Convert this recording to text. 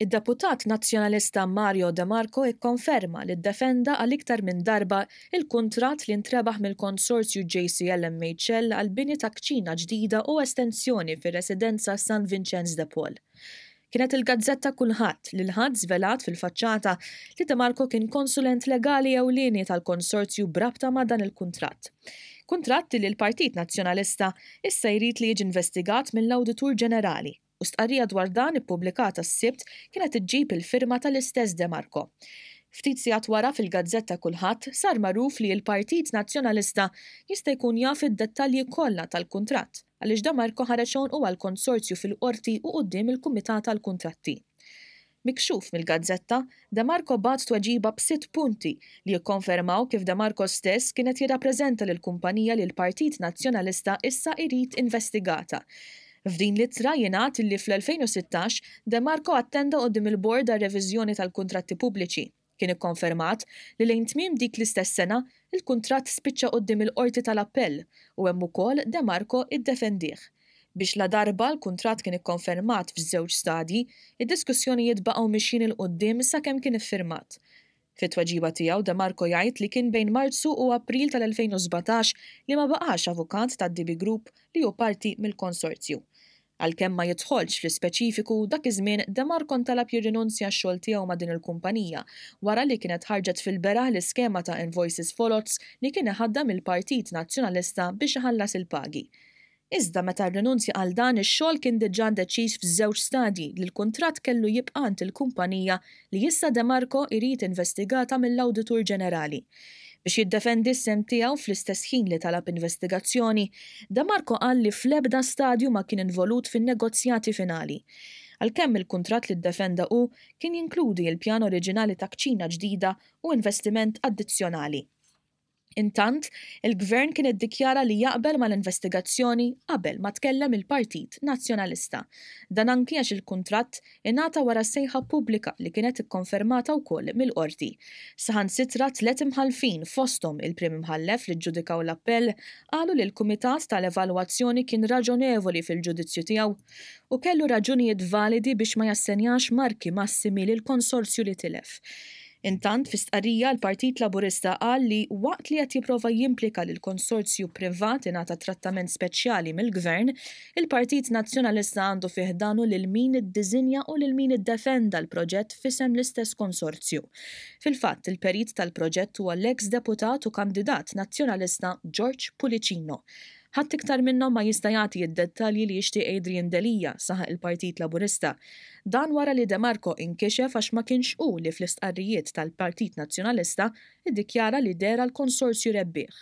Id-Deputat Nazzjonalista Mario De Marco ikkonferma li ddefenda għal iktar minn darba il-kuntratt li ntrebaħ mill-konsorzju JCL MHL għal bini ta' kċina ġdida u estensjoni fir-residenza San Vincenz de Paul. Kienet il-Gazzetta Kulħadd li l-ħadd żvelat fil-faċċata li De Marco kien konsulent legali ewlieni tal-konsorzju brabta ma' dan il-kuntratt. Kuntratt li l-Partit Nazzjonalista issa jrid li jiġi investigat mill-Awditur Ġenerali. U stqarrija dwar dan ippubblikata s-Sibt kienet iġġib il-firma tal-istess De Marco. Ftit sigħat wara fil-Gazzetta Kulħadd sar magħruf li l-Partit Nazzjonalista jista' jkun jaf id-dettalji kollha tal-kuntratt għaliex De Marco ħareġ huwa l-konsorzju fil-qorti u quddiem il-Kumitat tal-Kuntratti. Mikxuf mill-Gazzetta, De Marco bagħat tweġiba b'6 punti li jikkonfermaw kif De Marco stess kienet jirrappreżenta lill-kumpanija li l-Partit Nazzjonalista issa jrid investigata. F'din l-ittra jingħad li fl-2016 De Marco attenda quddiem il-Bord għar-reviżjoni tal-kuntratti pubbliċi. Kien ikkonfermat li lejn tmiem dik l-istess sena il-kuntratt spiċċa quddiem il-Qorti tal-Appell u hemm ukoll De Marco iddefendih. Biex la darba l-kuntratt kien ikkonfermat f'żewġ stadji, id-diskussjonijiet baqgħu mixjin il quddiem sakemm kien iffirmat. Fit-tweġiba tiegħu De Marco jgħid li kien bejn Marzu u April tal-2017 li ma baqax avukat tad-DB Group li hu parti mill-konsorzju. Għalkemm ma jidħolx fl-ispeċifiku dak iż-żmien De Marco ntalab jirrinunzja x-xogħol tiegħu ma' din il-kumpanija wara li kienet ħarġet fil-beraħ l-iskema ta' Invoices Follows li kien iħaddam il-Partit Nazzjonalista biex iħallas il-pagi. Iżda meta rrinunzja għal dan ix-xogħol kien diġà deċiż f'żewġ stadji li l-kuntratt kellu jibqa' għand il-kumpanija li issa De Marco jrid investigata mill-Awditur Ġenerali. Biex jiddefendi s-sem tiegħu fl-istess ħin li talab investigazzjoni, De Marco qal li fl-ebda stadju ma kien involut fin-negozjati finali. Għalkemm il-kuntratt li ddefenda hu kien jinkludi l-pjan oriġinali ta' kċina ġdida u investiment addizzjonali. Intant, il-Gvern kien iddikjara li jaqbel mal-investigazzjoni qabel ma tkellem il-Partit Nazzjonalista. Dan anki għax il-kuntratt ingħata wara sejħa pubblika li kienet ikkonfermata wkoll mill-qorti. Saħansitra 3 imħalfin fosthom il-Prim Imħallef li ġġudikaw l-appell qalu li l-Kumitat tal-Evalwazzjoni kien raġonevoli fil-ġudizzju tiegħu u kellu raġunijiet validi biex ma jassenjax marki massimi lill-konsorzju li tilef. Intant, fi stqarrija l-Partit Laburista qal li waqt li qed jipprova jimplika lil konsorzju privat ingħata trattament speċjali mill-Gvern, il-Partit Nazzjonalista għandu fih danu lil min iddiżinja u lil min iddefenda l-proġett f'isem l-istess konsorzju. Fil-fatt, il-perit tal-proġett huwa l-eks deputat u kandidat nazzjonalista George Pulicino. Ħadd iktar minnhom ma jista' jagħti d-dettalji li jixtieq Adrian Delija saħaq il-Partit Laburista. Dan wara li De Marco inkixef għax ma kienx hu li fl-istqarrijiet tal-Partit Nazzjonalista iddikjara li dera l-konsorzju rebbieħ.